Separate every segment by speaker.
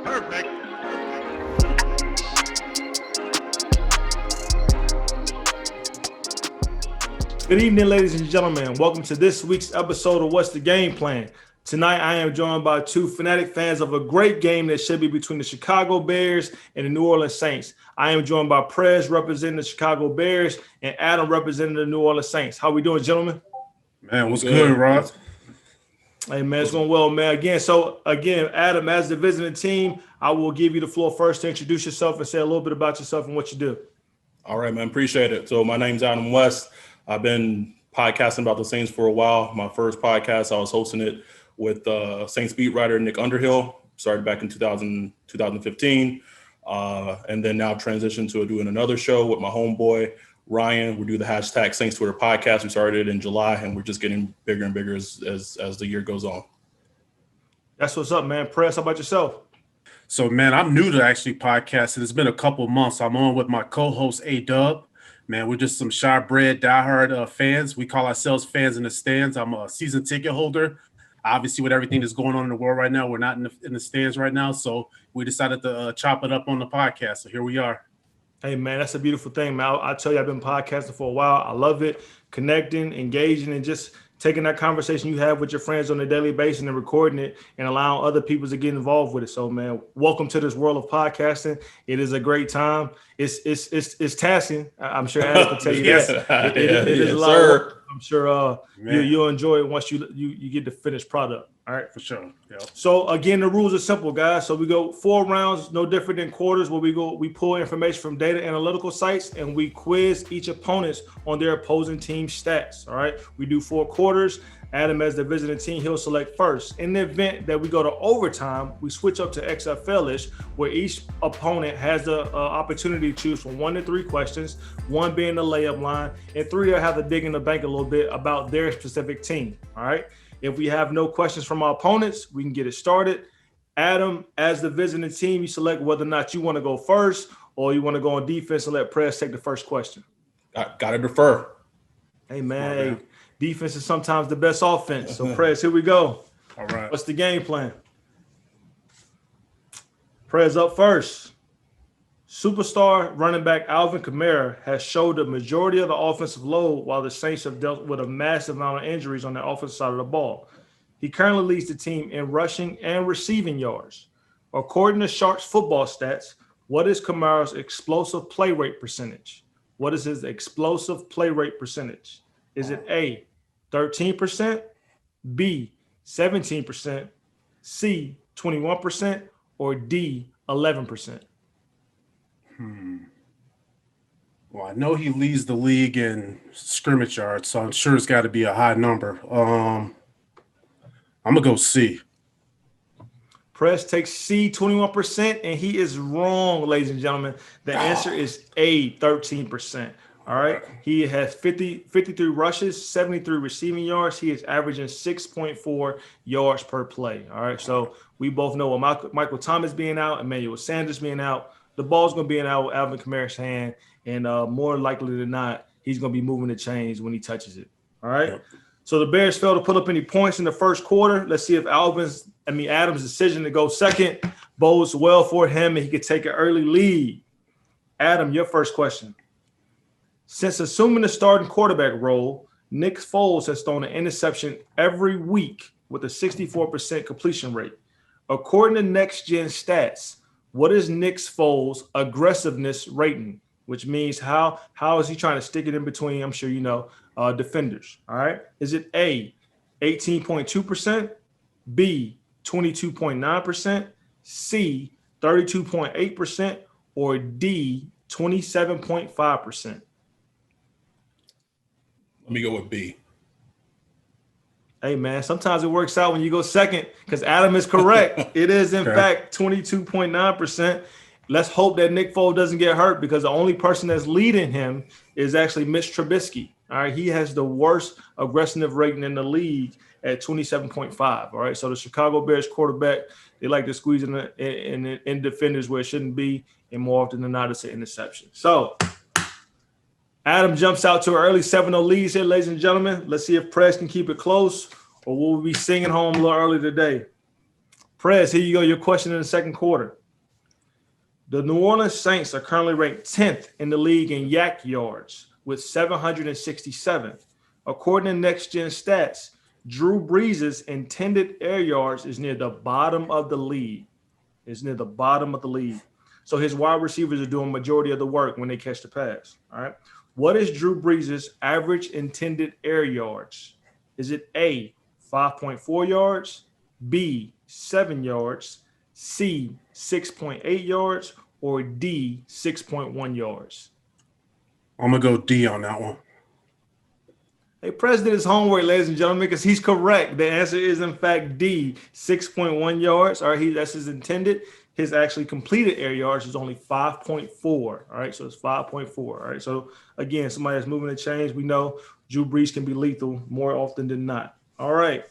Speaker 1: Perfect.
Speaker 2: Good evening, ladies and gentlemen. Welcome to this week's episode of What's the Game Plan? Tonight, I am joined by two fanatic fans of a great game that should be between the Chicago Bears and the New Orleans Saints. I am joined by Prez representing the Chicago Bears and Adam representing the New Orleans Saints. How we doing, gentlemen?
Speaker 3: Man, what's good, Rod?
Speaker 2: Hey, man, it's going well, man. Again, Adam, as the visiting team, I will give you the floor first to introduce yourself and say a little bit about yourself and what you do.
Speaker 4: All right, man. Appreciate it. So my name's Adam West. I've been podcasting about the Saints for a while. My first podcast, I was hosting it with Saints beat writer Nick Underhill. Started back in 2015. And then now transitioned to doing another show with my homeboy, Ryan. We do the hashtag Saints Twitter podcast. We started in July, and we're just getting bigger and bigger as the year goes on.
Speaker 2: That's what's up, man. Press, how about yourself?
Speaker 3: So, man, I'm new to actually podcasting. It's been a couple months. I'm on with my co-host, A-Dub. Man, we're just some shy-bred, diehard fans. We call ourselves fans in the stands. I'm a season ticket holder. Obviously, with everything that's going on in the world right now, we're not in the stands right now. So we decided to chop it up on the podcast. So here we are.
Speaker 2: Hey, man, that's a beautiful thing, man. I tell you, I've been podcasting for a while. I love it. Connecting, engaging, and just taking that conversation you have with your friends on a daily basis and recording it and allowing other people to get involved with it. So, man, welcome to this world of podcasting. It is a great time. It's tasking. I'm sure Adam can tell you
Speaker 4: Yes.
Speaker 2: that. It is a lot of work. I'm sure you'll enjoy it once you get the finished product. All right,
Speaker 3: For sure. Yep.
Speaker 2: So again, the rules are simple, guys. So we go 4 rounds, no different than quarters, where we pull information from data analytical sites and we quiz each opponent on their opposing team stats. All right. We do 4 quarters. Adam, as the visiting team, he'll select first. In the event that we go to overtime, we switch up to XFL-ish, where each opponent has the opportunity to choose from 1 to 3 questions, 1 being the layup line, and 3 will have to dig in the bank a little bit about their specific team. All right. If we have no questions from our opponents, we can get it started. Adam, as the visiting team, you select whether or not you want to go first or you want to go on defense and let Prez take the first question.
Speaker 4: Got to defer.
Speaker 2: Hey, man, defense is sometimes the best offense. So, Prez, here we go.
Speaker 3: All right.
Speaker 2: What's the game plan? Prez up first. Superstar running back Alvin Kamara has showed the majority of the offensive load while the Saints have dealt with a massive amount of injuries on the offensive side of the ball. He currently leads the team in rushing and receiving yards. According to Sharks football stats, what is Kamara's explosive play rate percentage? What is his explosive play rate percentage? Is it A, 13%, B, 17%, C, 21%, or D, 11%?
Speaker 3: Well, I know he leads the league in scrimmage yards, so I'm sure it's got to be a high number. I'm going to go C.
Speaker 2: Press takes C, 21%, and he is wrong, ladies and gentlemen. The answer is A, 13%. All right. He has 53 rushes, 73 receiving yards. He is averaging 6.4 yards per play. All right. So we both know with Michael Thomas being out, Emmanuel Sanders being out, the ball's going to be in Alvin Kamara's hand, and more likely than not, he's going to be moving the chains when he touches it. All right. Yep. So the Bears failed to put up any points in the first quarter. Let's see if Adams' decision to go second bodes well for him and he could take an early lead. Adam, your first question. Since assuming the starting quarterback role, Nick Foles has thrown an interception every week with a 64% completion rate. According to Next Gen Stats, what is Nick Foles' aggressiveness rating? Which means how is he trying to stick it in between, I'm sure you know, defenders, all right? Is it A, 18.2%, B, 22.9%, C, 32.8%, or D, 27.5%?
Speaker 4: Let me go with B.
Speaker 2: Hey, man, sometimes it works out when you go second because Adam is correct. It is, in fact, 22.9%. Let's hope that Nick Foles doesn't get hurt because the only person that's leading him is actually Mitch Trubisky. All right, he has the worst aggressive rating in the league at 27.5. All right, so the Chicago Bears quarterback, they like to squeeze in defenders where it shouldn't be, and more often than not, it's an interception. So Adam jumps out to an early 7-0 lead here, ladies and gentlemen. Let's see if Prez can keep it close or will we be singing home a little early today. Prez, here you go. Your question in the second quarter. The New Orleans Saints are currently ranked 10th in the league in yak yards with 767. According to Next Gen Stats, Drew Brees' intended air yards is near the bottom of the league. So his wide receivers are doing majority of the work when they catch the pass. All right. What is Drew Brees' average intended air yards? Is it A, 5.4 yards, B, 7 yards, C, 6.8 yards, or D, 6.1 yards?
Speaker 3: I'm going to go D on that one.
Speaker 2: Hey, Prez did his homework, ladies and gentlemen, because he's correct. The answer is, in fact, D, 6.1 yards. All right, that's his intended. His actually completed air yards is only 5.4. All right, so it's 5.4. All right, so again, somebody that's moving the chains. We know Drew Brees can be lethal more often than not. All right.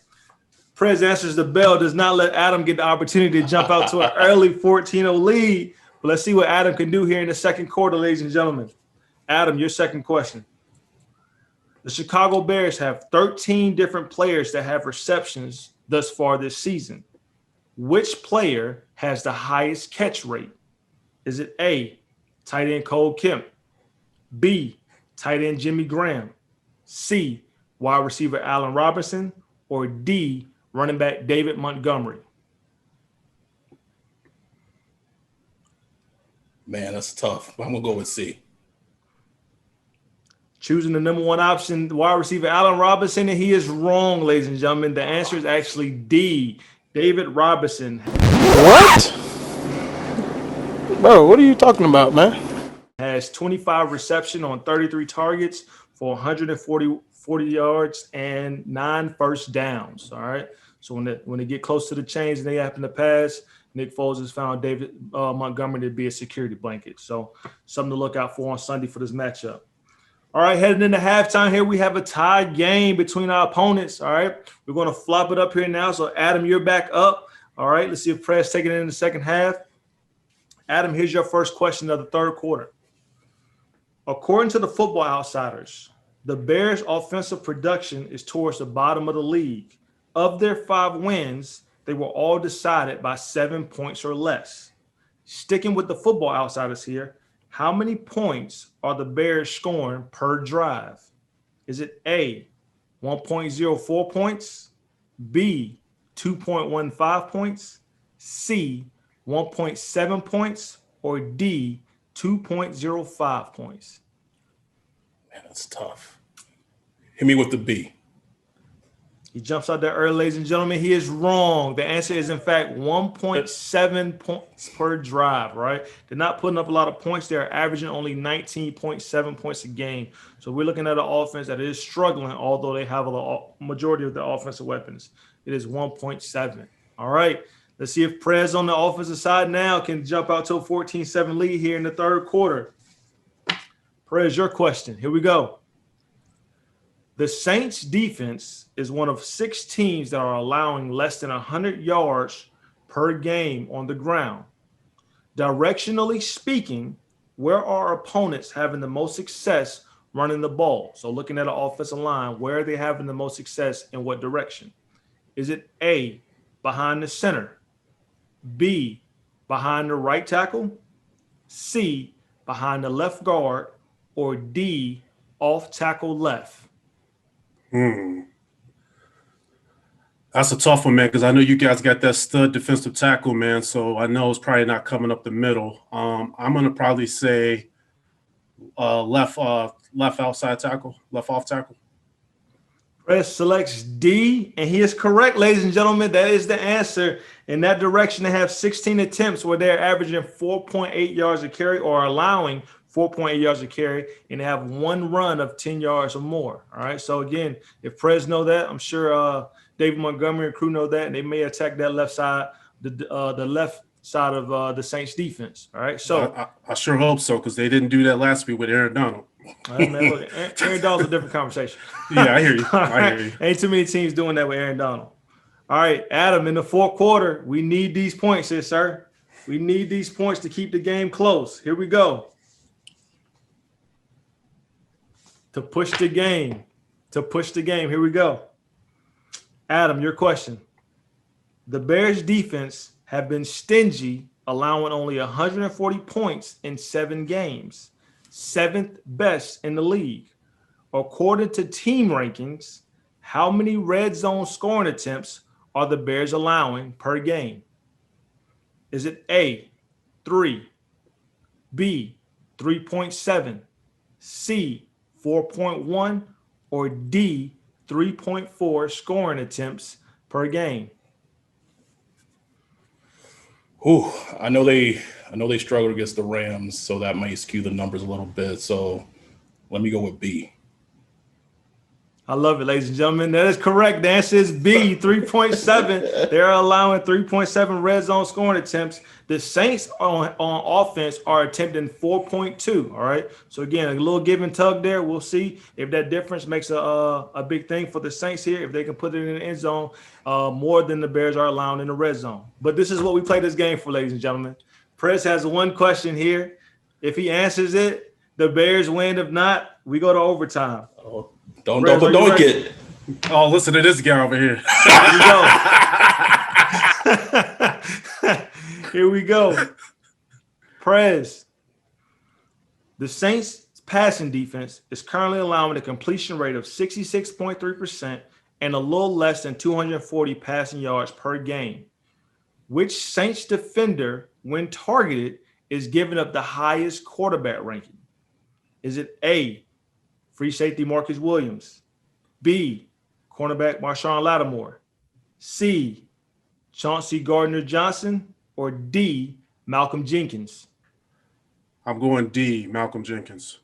Speaker 2: Prez answers the bell, does not let Adam get the opportunity to jump out to an early 14-0 lead. But let's see what Adam can do here in the second quarter, ladies and gentlemen. Adam, your second question. The Chicago Bears have 13 different players that have receptions thus far this season. Which player has the highest catch rate? Is it A, tight end Cole Kemp, B, tight end Jimmy Graham, C, wide receiver Allen Robinson, or D, running back David Montgomery?
Speaker 4: Man, that's tough. I'm going to go with C.
Speaker 2: Choosing the number one option, wide receiver Allen Robinson, and he is wrong, ladies and gentlemen. The answer is actually D, David Robinson.
Speaker 1: What? Bro, what are you talking about, man?
Speaker 2: Has 25 reception on 33 targets for 140 yards and 9 first downs. All right. So when they get close to the chains and they happen to pass, Nick Foles has found David Montgomery to be a security blanket. So something to look out for on Sunday for this matchup. All right, heading into halftime here, we have a tie game between our opponents. All right, we're going to flop it up here now. So, Adam, you're back up. All right, let's see if Prez taking it in the second half. Adam, here's your first question of the third quarter. According to the Football Outsiders, the Bears' offensive production is towards the bottom of the league. Of their 5 wins, they were all decided by 7 points or less. Sticking with the Football Outsiders here, how many points are the Bears scoring per drive? Is it A, 1.04 points, B, 2.15 points, C, 1.7 points, or D, 2.05 points?
Speaker 4: Man, that's tough. Hit me with the B.
Speaker 2: He jumps out there early, ladies and gentlemen. He is wrong. The answer is, in fact, 1.7 points per drive, right? They're not putting up a lot of points. They're averaging only 19.7 points a game. So we're looking at an offense that is struggling, although they have a majority of the offensive weapons. It is 1.7. All right. Let's see if Prez on the offensive side now can jump out to a 14-7 lead here in the third quarter. Prez, your question. Here we go. The Saints defense is one of 6 teams that are allowing less than 100 yards per game on the ground. Directionally speaking, where are opponents having the most success running the ball? So looking at an offensive line, where are they having the most success in what direction? Is it A, behind the center, B, behind the right tackle, C, behind the left guard, or D, off tackle left?
Speaker 3: That's a tough one, man, because I know you guys got that stud defensive tackle, man. So I know it's probably not coming up the middle. I'm going to probably say left outside tackle, left off tackle.
Speaker 2: Prez selects D, and he is correct, ladies and gentlemen. That is the answer. In that direction, they have 16 attempts where they're averaging 4.8 yards a carry or allowing 4.8 yards a carry, and they have 1 run of 10 yards or more. All right. So again, if Prez know that, I'm sure David Montgomery and crew know that, and they may attack that left side, the left side of the Saints defense. All right. So
Speaker 3: I sure hope so, because they didn't do that last week with Aaron Donald.
Speaker 2: All right, man, look, Aaron Donald's a different conversation.
Speaker 3: Yeah, I hear you.
Speaker 2: I hear you. Ain't too many teams doing that with Aaron Donald. All right, Adam, in the fourth quarter, we need these points here, sir. We need these points to keep the game close. Here we go. To push the game. Here we go. Adam, your question. The Bears defense have been stingy, allowing only 140 points in 7 games, 7th best in the league. According to team rankings, how many red zone scoring attempts are the Bears allowing per game? Is it A, 3, B, 3.7, C, 4.1, or D, 3.4 scoring attempts per game?
Speaker 4: Ooh, I know they struggled against the Rams, so that might skew the numbers a little bit. So let me go with B.
Speaker 2: I love it, ladies and gentlemen. That is correct. The answer is B, 3.7. They're allowing 3.7 red zone scoring attempts. The Saints on offense are attempting 4.2. All right. So again, a little give and tug there. We'll see if that difference makes a big thing for the Saints here. If they can put it in the end zone more than the Bears are allowing in the red zone. But this is what we play this game for, ladies and gentlemen. Prez has one question here. If he answers it, the Bears win. If not, we go to overtime.
Speaker 4: Oh. Don't it.
Speaker 3: Oh, listen to this guy over here.
Speaker 2: Here we go. Prez. The Saints' passing defense is currently allowing a completion rate of 66.3% and a little less than 240 passing yards per game. Which Saints defender, when targeted, is giving up the highest quarterback ranking? Is it A, free safety Marcus Williams, B, cornerback Marshawn Lattimore, C, Chauncey Gardner-Johnson, or D, Malcolm Jenkins?
Speaker 3: I'm going D, Malcolm Jenkins.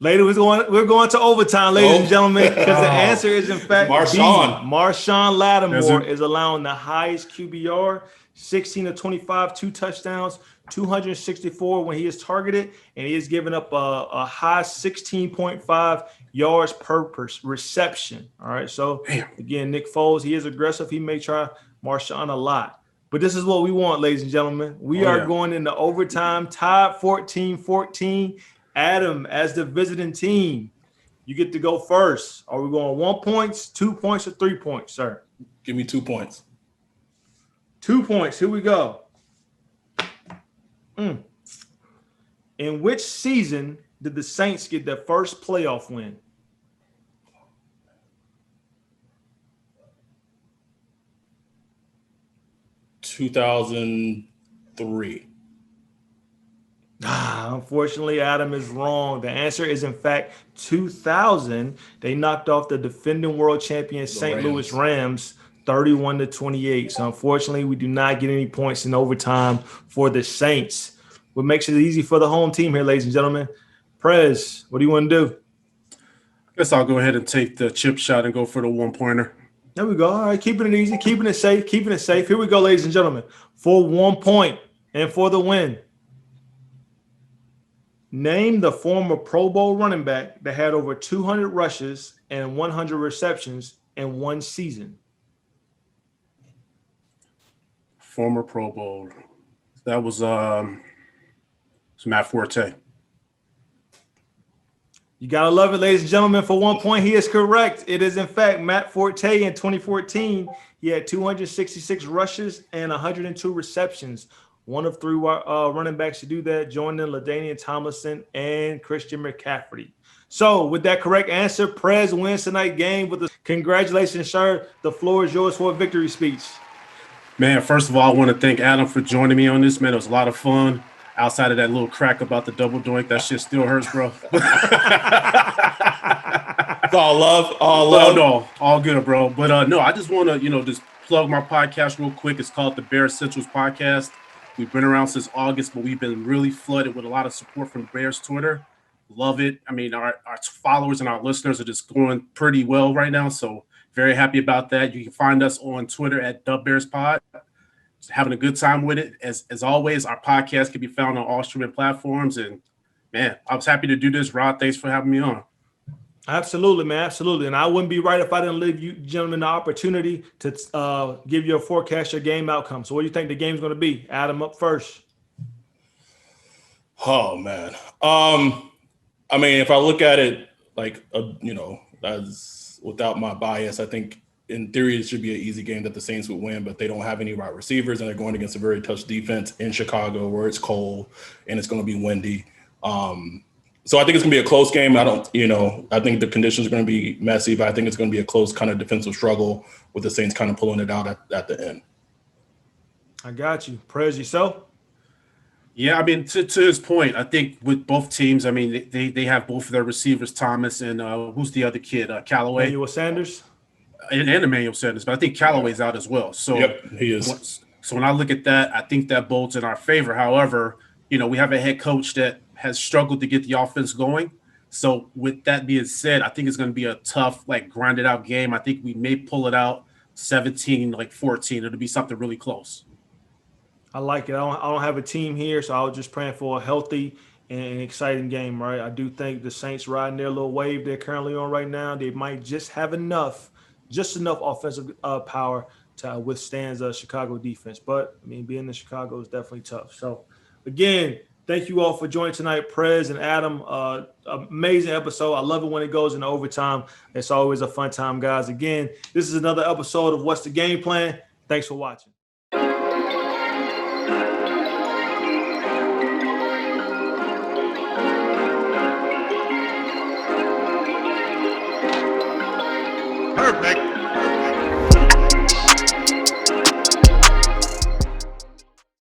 Speaker 2: Later, we're going to overtime, ladies and gentlemen, because the answer is, in fact,
Speaker 4: Marshawn.
Speaker 2: B. Marshawn Lattimore is allowing the highest QBR, 16 to 25, 2 touchdowns, 264 when he is targeted, and he is giving up a high 16.5 yards per reception. All right, so again, Nick Foles, he is aggressive. He may try Marshawn a lot. But this is what we want, ladies and gentlemen. We are going into overtime, tied 14-14. Adam, as the visiting team, you get to go first. Are we going 1 point, 2 points, or 3 points, sir?
Speaker 4: Give me 2 points.
Speaker 2: 2 points. Here we go. In which season did the Saints get their first playoff win?
Speaker 4: $2003.
Speaker 2: Unfortunately, Adam is wrong. The answer is, in fact, 2000. They knocked off the defending world champion St. Louis Rams 31-28. So unfortunately, we do not get any points in overtime for the Saints. What makes it easy for the home team here, ladies and gentlemen? Prez, what do you want to do?
Speaker 3: I guess I'll go ahead and take the chip shot and go for the 1-pointer.
Speaker 2: There we go. All right, keeping it easy, keeping it safe. Here we go, ladies and gentlemen. For 1 point and for the win. Name the former Pro Bowl running back that had over 200 rushes and 100 receptions in one season.
Speaker 3: Former Pro Bowl. That was Matt Forte.
Speaker 2: You got to love it, ladies and gentlemen. For 1 point, he is correct. It is, in fact, Matt Forte in 2014. He had 266 rushes and 102 receptions. One of 3 running backs to do that, joining LaDainian Tomlinson and Christian McCaffrey. So with that correct answer, Prez wins tonight's game. Congratulations, sir. The floor is yours for a victory speech.
Speaker 3: Man, first of all, I want to thank Adam for joining me on this, man. It was a lot of fun. Outside of that little crack about the double doink, that shit still hurts, bro.
Speaker 4: It's all love, all love.
Speaker 3: No, all good, bro. But no, I just want to, just plug my podcast real quick. It's called the Bears Centrals Podcast. We've been around since August, but we've been really flooded with a lot of support from Bears Twitter. Love it. I mean, our followers and our listeners are just going pretty well right now, so very happy about that. You can find us on Twitter at DubBearsPod. Having a good time with it. As always, our podcast can be found on all streaming platforms. And, man, I was happy to do this. Rod, thanks for having me on.
Speaker 2: Absolutely, man. Absolutely. And I wouldn't be right if I didn't leave you gentlemen the opportunity to give you a forecast your game outcome. So what do you think the game's going to be? Adam, up first.
Speaker 4: Oh, man. I mean, if I look at it like, as without my bias, I think in theory, it should be an easy game that the Saints would win, but they don't have any wide receivers, and they're going against a very tough defense in Chicago where it's cold and it's going to be windy. So I think it's going to be a close game. I think the conditions are going to be messy, but I think it's going to be a close kind of defensive struggle with the Saints kind of pulling it out at the end.
Speaker 2: I got you. Prez, yourself?
Speaker 3: Yeah, I mean, to his point, I think with both teams, I mean, they have both of their receivers, Thomas and who's the other kid, Callaway.
Speaker 2: Emmanuel Sanders?
Speaker 3: And Emmanuel Sanders, but I think Callaway's out as well. So,
Speaker 4: yep, he is.
Speaker 3: So when I look at that, I think that bodes in our favor. However, we have a head coach that has struggled to get the offense going. So with that being said, I think it's going to be a tough, grinded out game. I think we may pull it out 17-14. It'll be something really close.
Speaker 2: I like it. I don't have a team here, so I was just praying for a healthy and exciting game, right? I do think the Saints riding their little wave they're currently on right now. They might just have enough offensive power to withstand the Chicago defense. But, I mean, being in Chicago is definitely tough. So, again, thank you all for joining tonight, Prez and Adam. Amazing episode. I love it when it goes into overtime. It's always a fun time, guys. Again, this is another episode of What's the Game Plan? Thanks for watching.